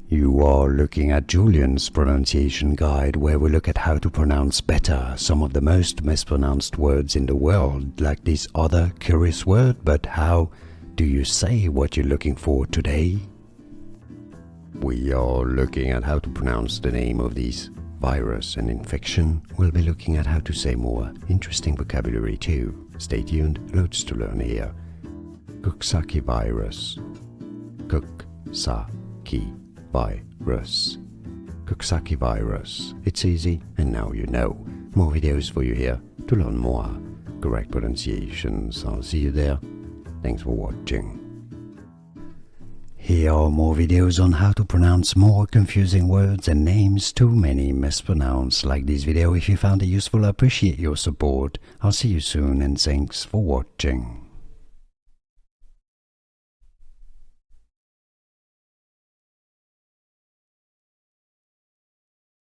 You are looking at Julian's pronunciation guide, where we look at how to pronounce better some of the most mispronounced words in the world, like this other curious word. But how do you say what you're looking for today? We are looking at how to pronounce the name of this virus and infection. We'll be looking at how to say more interesting vocabulary too. Stay tuned, loads to learn here. Coxsackievirus. Coxsackievirus. Coxsackievirus. It's easy, and now you know. More videos for you here to learn more correct pronunciations. I'll see you there. Thanks for watching. Here are more videos on how to pronounce more confusing words and names too many mispronounced. Like this video if you found it useful. I appreciate your support. I'll see you soon, and thanks for watching.